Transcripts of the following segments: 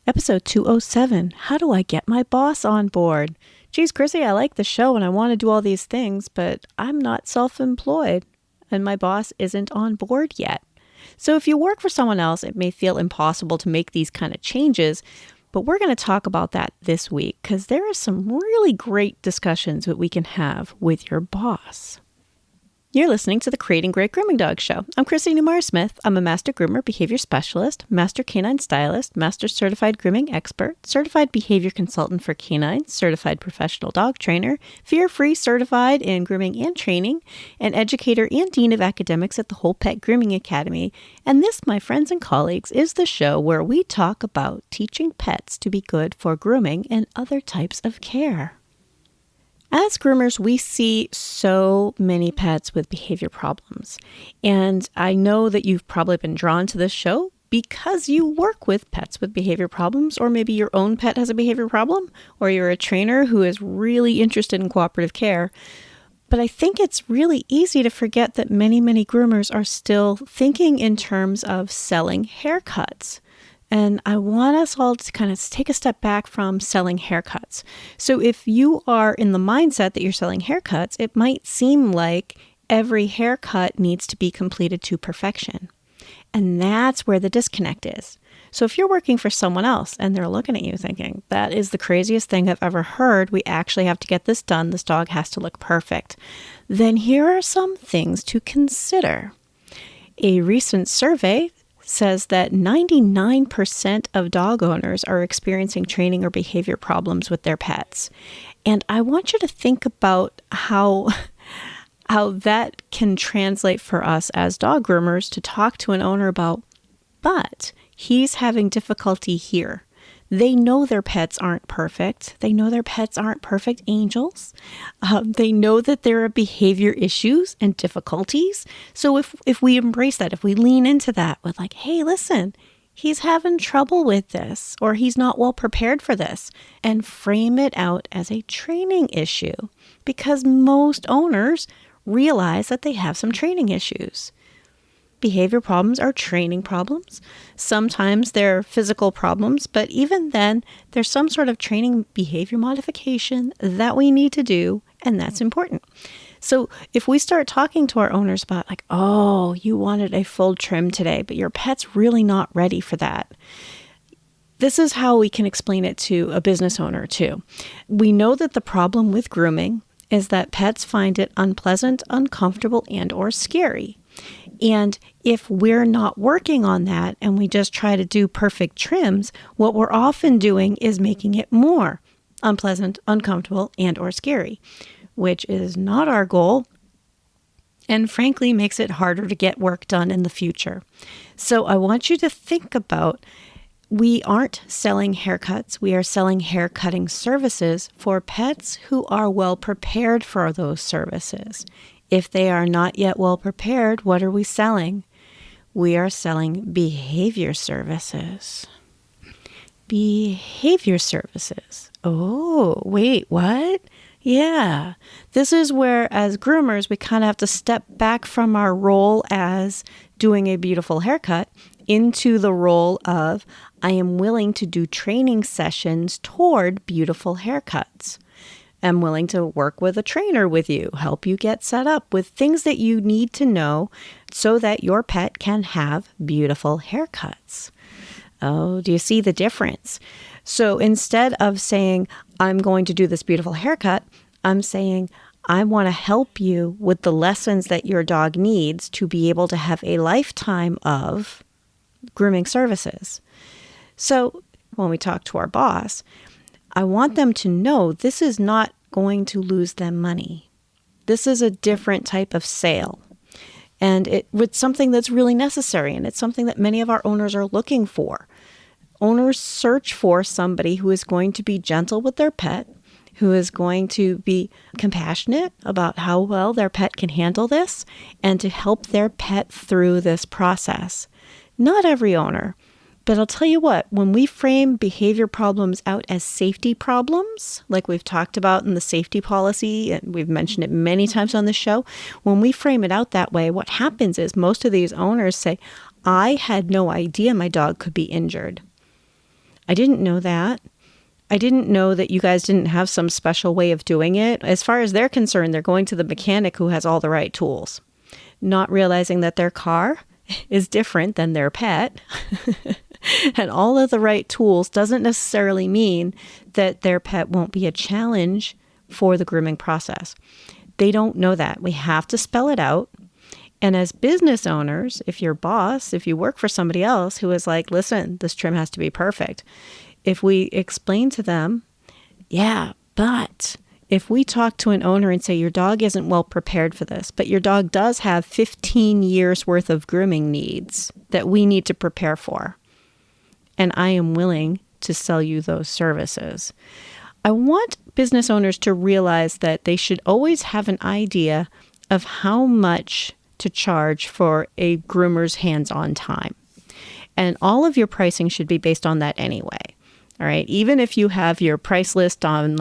Episode 207, How Do I Get My Boss on Board? Geez, Chrissy, I like the show and I want to do all these things, but I'm not self-employed and my boss isn't on board yet. So if you work for someone else, it may feel impossible to make these kind of changes, but we're going to talk about that this week because there are some really great discussions that we can have with your boss. You're listening to the Creating Great Grooming Dogs Show. I'm Chrissy Newmeyer-Smith. I'm a master groomer, behavior specialist, master canine stylist, master certified grooming expert, certified behavior consultant for canines, certified professional dog trainer, fear-free certified in grooming and training, an educator and dean of academics at the Whole Pet Grooming Academy. And this, my friends and colleagues, is the show where we talk about teaching pets to be good for grooming and other types of care. As groomers, we see so many pets with behavior problems. And I know that you've probably been drawn to this show because you work with pets with behavior problems, or maybe your own pet has a behavior problem, or you're a trainer who is really interested in cooperative care. But I think it's really easy to forget that many groomers are still thinking in terms of selling haircuts. And I want us all to kind of take a step back from selling haircuts. So if you are in the mindset that you're selling haircuts, it might seem like every haircut needs to be completed to perfection. And that's where the disconnect is. So if you're working for someone else and they're looking at you thinking, that is the craziest thing I've ever heard, we actually have to get this done, this dog has to look perfect, then here are some things to consider. A recent survey says that 99% of dog owners are experiencing training or behavior problems with their pets. And I want you to think about how that can translate for us as dog groomers to talk to an owner about, but he's having difficulty here. They know their pets aren't perfect. They know their pets aren't perfect angels. They know that there are behavior issues and difficulties. So if we embrace that, if we lean into that with like, hey, listen, he's having trouble with this, or he's not well prepared for this, and frame it out as a training issue, because most owners realize that they have some training issues. Behavior problems are training problems. Sometimes they're physical problems, but even then, there's some sort of training behavior modification that we need to do, and that's important. So if we start talking to our owners about like, oh, you wanted a full trim today, but your pet's really not ready for that. This is how we can explain it to a business owner too. We know that the problem with grooming is that pets find it unpleasant, uncomfortable, and or scary. And if we're not working on that and we just try to do perfect trims, what we're often doing is making it more unpleasant, uncomfortable, and or scary, which is not our goal and frankly makes it harder to get work done in the future. So I want you to think about, we aren't selling haircuts. We are selling hair cutting services for pets who are well prepared for those services. If they are not yet well prepared, what are we selling? We are selling behavior services. Behavior services. Oh, wait, what? Yeah. This is where, as groomers, we kind of have to step back from our role as doing a beautiful haircut into the role of, I am willing to do training sessions toward beautiful haircuts. I'm willing to work with a trainer with you, help you get set up with things that you need to know so that your pet can have beautiful haircuts. Oh, do you see the difference? So instead of saying, I'm going to do this beautiful haircut, I'm saying, I want to help you with the lessons that your dog needs to be able to have a lifetime of grooming services. So when we talk to our boss, I want them to know this is not going to lose them money. This is a different type of sale. And it's something that's really necessary, and it's something that many of our owners are looking for. Owners search for somebody who is going to be gentle with their pet, who is going to be compassionate about how well their pet can handle this, and to help their pet through this process. Not every owner. But I'll tell you what, when we frame behavior problems out as safety problems, like we've talked about in the safety policy, and we've mentioned it many times on the show, when we frame it out that way, what happens is most of these owners say, I had no idea my dog could be injured. I didn't know that. I didn't know that you guys didn't have some special way of doing it. As far as they're concerned, they're going to the mechanic who has all the right tools, not realizing that their car is different than their pet. And all of the right tools doesn't necessarily mean that their pet won't be a challenge for the grooming process. They don't know that. We have to spell it out. And as business owners, if you're boss, if you work for somebody else who is like, listen, this trim has to be perfect. If we explain to them, yeah, but if we talk to an owner and say your dog isn't well prepared for this, but your dog does have 15 years worth of grooming needs that we need to prepare for, and I am willing to sell you those services. I want business owners to realize that they should always have an idea of how much to charge for a groomer's hands-on time. And all of your pricing should be based on that anyway. All right. Even if you have your price list on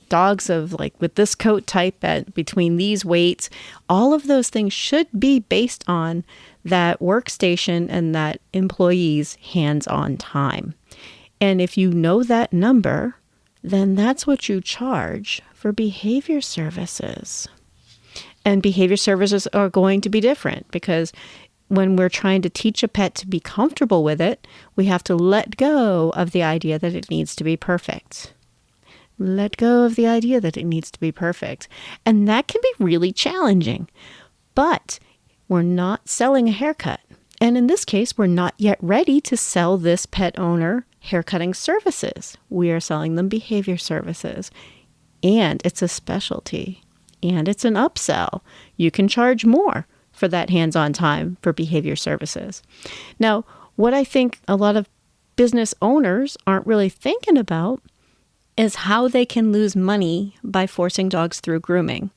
dogs of with this coat type at between these weights, all of those things should be based on that workstation and that employee's hands-on time. And if you know that number, then that's what you charge for behavior services. And behavior services are going to be different because when we're trying to teach a pet to be comfortable with it, we have to let go of the idea that it needs to be perfect. Let go of the idea that it needs to be perfect. And that can be really challenging. But we're not selling a haircut. And in this case, we're not yet ready to sell this pet owner haircutting services. We are selling them behavior services. And it's a specialty. And it's an upsell. You can charge more for that hands-on time for behavior services. Now, what I think a lot of business owners aren't really thinking about is how they can lose money by forcing dogs through grooming.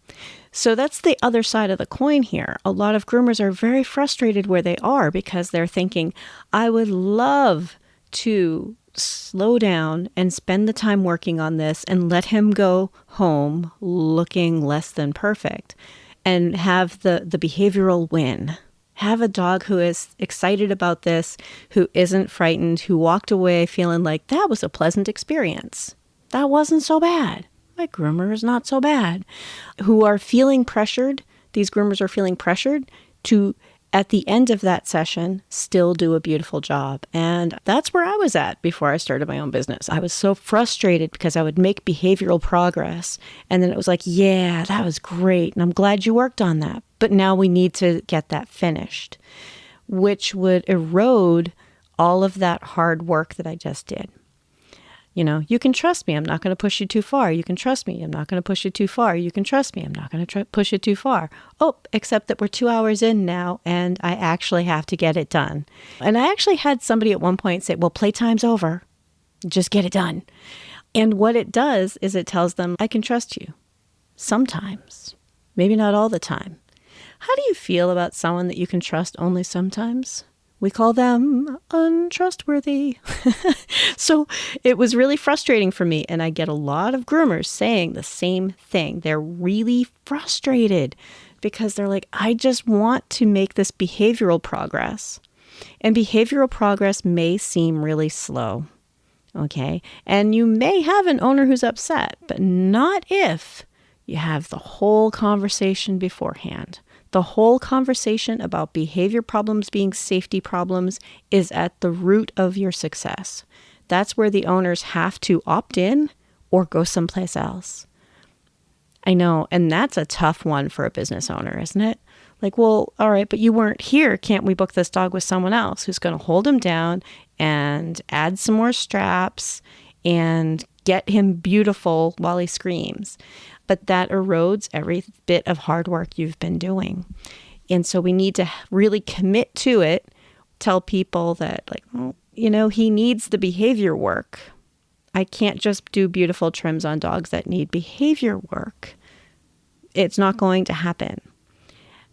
So that's the other side of the coin here. A lot of groomers are very frustrated where they are because they're thinking, I would love to slow down and spend the time working on this and let him go home looking less than perfect and have the behavioral win. Have a dog who is excited about this, who isn't frightened, who walked away feeling like that was a pleasant experience. That wasn't so bad. My groomer is not so bad. Who are feeling pressured, these groomers are feeling pressured to, at the end of that session, still do a beautiful job. And that's where I was at before I started my own business. I was so frustrated because I would make behavioral progress. And then it was like, yeah, that was great. And I'm glad you worked on that. But now we need to get that finished, which would erode all of that hard work that I just did. You can trust me. I'm not going to push you too far. You can trust me. I'm not going to push you too far. You can trust me. I'm not going to push it too far. Oh, except that we're 2 hours in now and I actually have to get it done. And I actually had somebody at one point say, well, playtime's over. Just get it done. And what it does is it tells them, I can trust you. Sometimes. Maybe not all the time. How do you feel about someone that you can trust only sometimes? We call them untrustworthy. So it was really frustrating for me. And I get a lot of groomers saying the same thing. They're really frustrated because they're like, I just want to make this behavioral progress. And behavioral progress may seem really slow. Okay. And you may have an owner who's upset, but not if you have the whole conversation beforehand. The whole conversation about behavior problems being safety problems is at the root of your success. That's where the owners have to opt in or go someplace else. I know, and that's a tough one for a business owner, isn't it? Like, well, all right, but you weren't here. Can't we book this dog with someone else who's going to hold him down and add some more straps and get him beautiful while he screams? But that erodes every bit of hard work you've been doing. And so we need to really commit to it, tell people that, he needs the behavior work. I can't just do beautiful trims on dogs that need behavior work. It's not going to happen.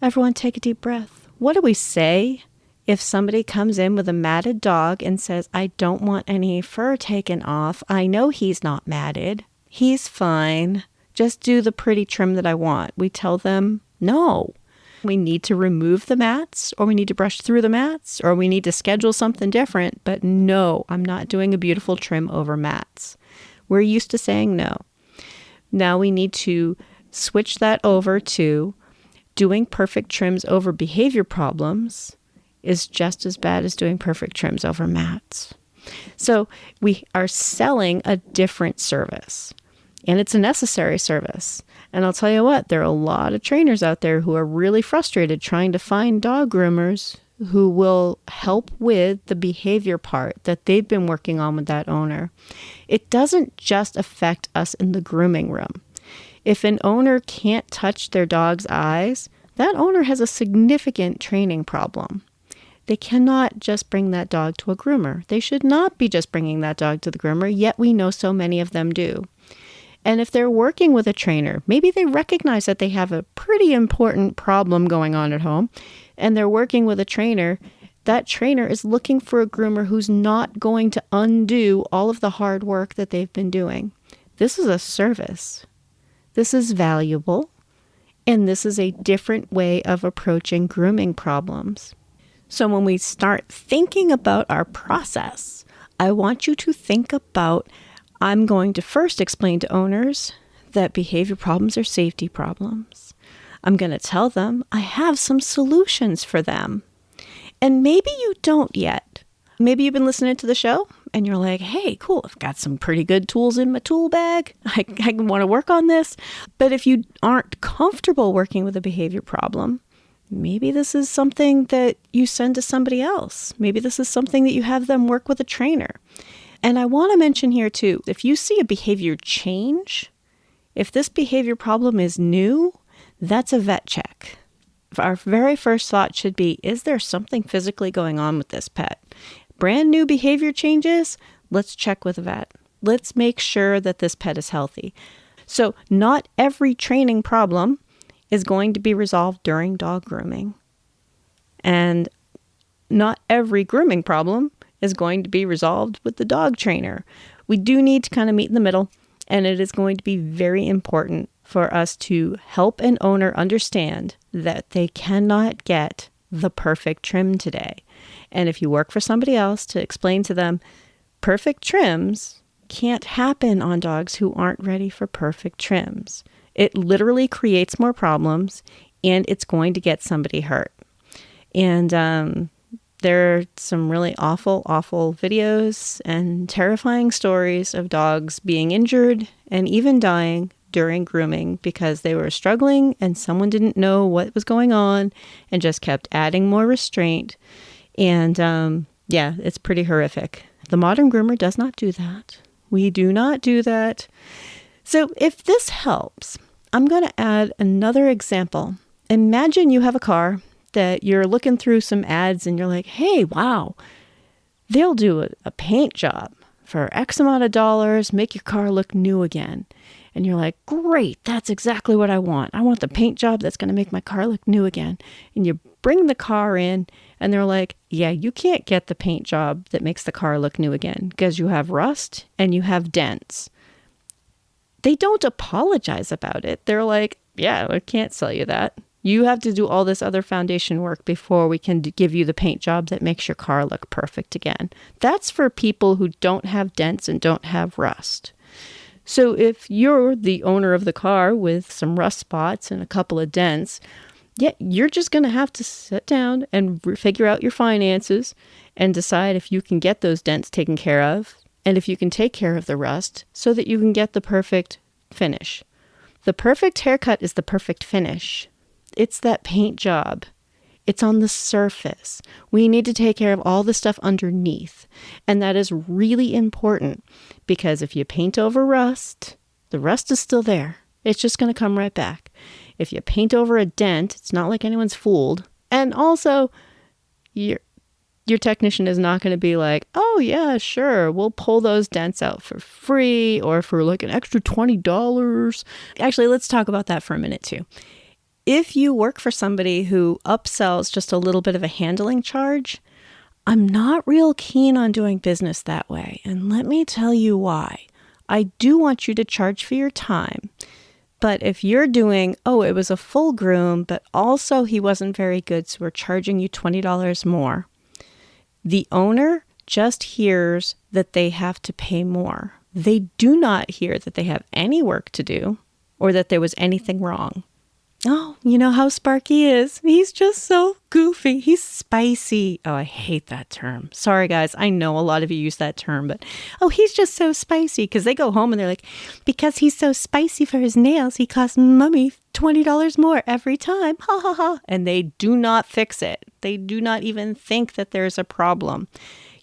Everyone take a deep breath. What do we say if somebody comes in with a matted dog and says, I don't want any fur taken off. I know he's not matted. He's fine. Just do the pretty trim that I want. We tell them, no, We need to remove the mats, or we need to brush through the mats, or we need to schedule something different. But no, I'm not doing a beautiful trim over mats. We're used to saying no. Now we need to switch that over to doing perfect trims over behavior problems is just as bad as doing perfect trims over mats. So we are selling a different service, and it's a necessary service. And I'll tell you what, there are a lot of trainers out there who are really frustrated trying to find dog groomers who will help with the behavior part that they've been working on with that owner. It doesn't just affect us in the grooming room. If an owner can't touch their dog's eyes, that owner has a significant training problem. They cannot just bring that dog to a groomer. They should not be just bringing that dog to the groomer, yet we know so many of them do. And if they're working with a trainer, maybe they recognize that they have a pretty important problem going on at home, and they're working with a trainer. That trainer is looking for a groomer who's not going to undo all of the hard work that they've been doing. This is a service. This is valuable, and this is a different way of approaching grooming problems. So when we start thinking about our process, I want you to think about, I'm going to first explain to owners that behavior problems are safety problems. I'm going to tell them I have some solutions for them. And maybe you don't yet. Maybe you've been listening to the show and you're like, hey, cool, I've got some pretty good tools in my tool bag. I want to work on this. But if you aren't comfortable working with a behavior problem, maybe this is something that you send to somebody else. Maybe this is something that you have them work with a trainer. And I want to mention here too, if you see a behavior change, if this behavior problem is new, that's a vet check. Our very first thought should be, is there something physically going on with this pet? Brand new behavior changes, let's check with a vet. Let's make sure that this pet is healthy. So not every training problem is going to be resolved during dog grooming. And not every grooming problem is going to be resolved with the dog trainer. We do need to kind of meet in the middle, and it is going to be very important for us to help an owner understand that they cannot get the perfect trim today. And if you work for somebody else, to explain to them, perfect trims can't happen on dogs who aren't ready for perfect trims. It literally creates more problems, and it's going to get somebody hurt. And there are some really awful videos and terrifying stories of dogs being injured and even dying during grooming because they were struggling and someone didn't know what was going on and just kept adding more restraint. And it's pretty horrific. The modern groomer does not do that. We do not do that. So if this helps, I'm going to add another example. Imagine you have a car that you're looking through some ads and you're like, hey, wow, they'll do a paint job for X amount of dollars, make your car look new again. And you're like, great, that's exactly what I want. I want the paint job that's going to make my car look new again. And you bring the car in and they're like, yeah, you can't get the paint job that makes the car look new again because you have rust and you have dents. They don't apologize about it. They're like, yeah, I can't sell you that. You have to do all this other foundation work before we can give you the paint job that makes your car look perfect again. That's for people who don't have dents and don't have rust. So if you're the owner of the car with some rust spots and a couple of dents, you're just going to have to sit down and figure out your finances and decide if you can get those dents taken care of and if you can take care of the rust so that you can get the perfect finish. The perfect haircut is the perfect finish. It's that paint job. It's on the surface. We need to take care of all the stuff underneath. And that is really important because if you paint over rust, the rust is still there. It's just going to come right back. If you paint over a dent, it's not like anyone's fooled. And also, your technician is not going to be like, oh yeah, sure, we'll pull those dents out for free or for like an extra $20. Actually, let's talk about that for a minute too. If you work for somebody who upsells just a little bit of a handling charge, I'm not real keen on doing business that way. And let me tell you why. I do want you to charge for your time, But if you're doing, oh, it was a full groom, but also he wasn't very good, so we're charging you $20 more, the owner just hears that they have to pay more. They do not hear that they have any work to do or that there was anything wrong. Oh, you know how Sparky is. He's just so goofy. He's spicy. Oh, I hate that term. Sorry, guys. I know a lot of you use that term, but oh, he's just so spicy, because they go home and they're like, because he's so spicy for his nails, he costs mommy $20 more every time. Ha ha ha. And they do not fix it. They do not even think that there's a problem.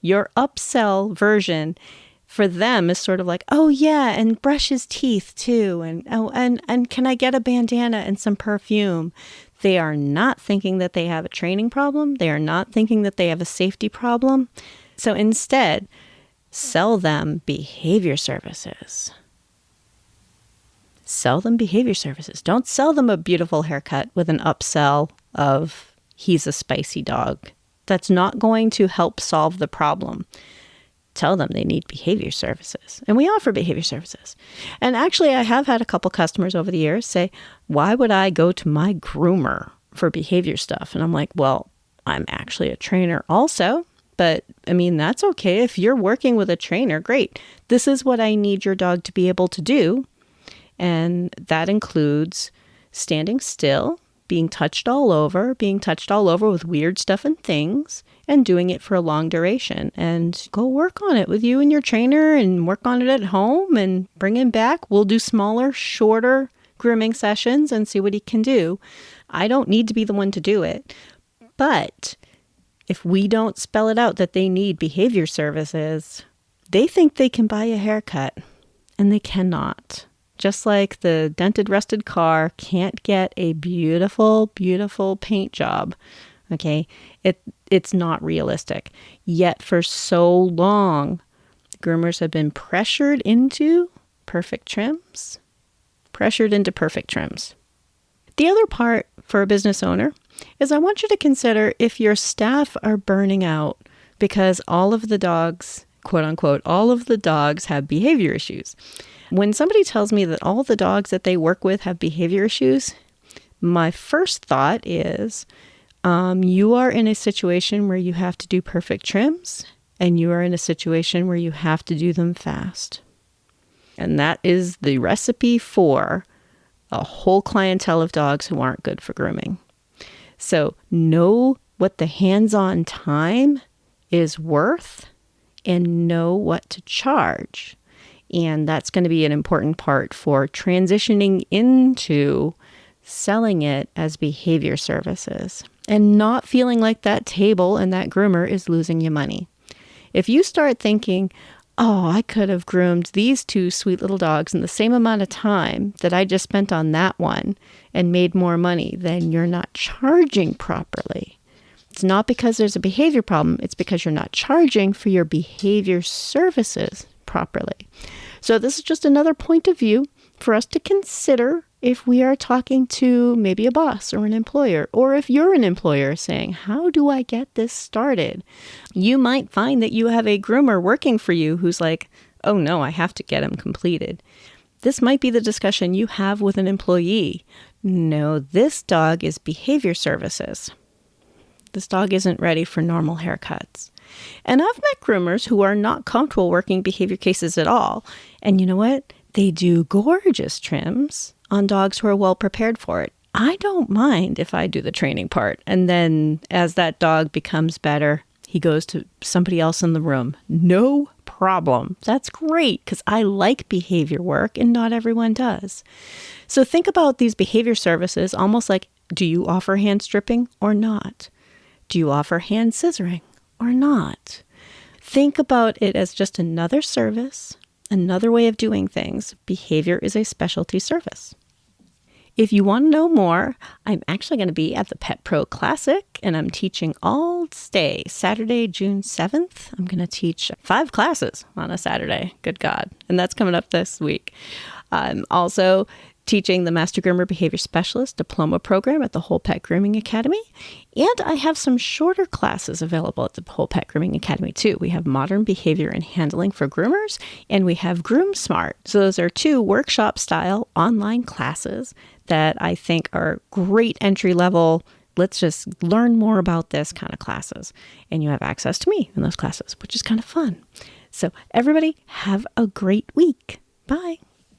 Your upsell version for them is sort of like, oh yeah, and brush his teeth too, and can I get a bandana and some perfume? They are not thinking that they have a training problem. They are not thinking that they have a safety problem. So instead, sell them behavior services. Sell them behavior services. Don't sell them a beautiful haircut with an upsell of he's a spicy dog. That's not going to help solve the problem. Tell them they need behavior services. And we offer behavior services. And actually, I have had a couple customers over the years say, why would I go to my groomer for behavior stuff? And I'm like, well, I'm actually a trainer also. But I mean, that's okay. If you're working with a trainer, great. This is what I need your dog to be able to do. And that includes standing still, being touched all over with weird stuff and things, and doing it for a long duration. And go work on it with you and your trainer, and work on it at home and bring him back. We'll do smaller, shorter grooming sessions and see what he can do. I don't need to be the one to do it. But if we don't spell it out that they need behavior services, they think they can buy a haircut, and they cannot. Just like the dented, rusted car can't get a beautiful, beautiful paint job. Okay, it's not realistic. Yet for so long, groomers have been pressured into perfect trims. The other part for a business owner is I want you to consider if your staff are burning out because all of the dogs, quote unquote, all of the dogs have behavior issues. When somebody tells me that all the dogs that they work with have behavior issues, my first thought is you are in a situation where you have to do perfect trims, and you are in a situation where you have to do them fast. And that is the recipe for a whole clientele of dogs who aren't good for grooming. So know what the hands-on time is worth and know what to charge. And that's going to be an important part for transitioning into selling it as behavior services and not feeling like that table and that groomer is losing you money. If you start thinking, oh, I could have groomed these two sweet little dogs in the same amount of time that I just spent on that one and made more money, then you're not charging properly. It's not because there's a behavior problem. It's because you're not charging for your behavior services properly. So this is just another point of view for us to consider if we are talking to maybe a boss or an employer, or if you're an employer saying, how do I get this started? You might find that you have a groomer working for you who's like, oh no, I have to get him completed. This might be the discussion you have with an employee. No, this dog is behavior services. This dog isn't ready for normal haircuts. And I've met groomers who are not comfortable working behavior cases at all. And you know what? They do gorgeous trims on dogs who are well prepared for it. I don't mind if I do the training part. And then as that dog becomes better, he goes to somebody else in the room. No problem. That's great because I like behavior work and not everyone does. So think about these behavior services almost like, do you offer hand stripping or not? Do you offer hand scissoring or not? Think about it as just another service, another way of doing things. Behavior is a specialty service. If you want to know more, I'm actually going to be at the Pet Pro Classic, and I'm teaching all day, Saturday, June 7th. I'm going to teach 5 classes on a Saturday. Good God. And that's coming up this week. I'm also teaching the Master Groomer Behavior Specialist Diploma program at the Whole Pet Grooming Academy. And I have some shorter classes available at the Whole Pet Grooming Academy too. We have Modern Behavior and Handling for Groomers, and we have Groom Smart. So those are 2 workshop-style online classes that I think are great entry-level, let's just learn more about this kind of classes. And you have access to me in those classes, which is kind of fun. So everybody have a great week. Bye.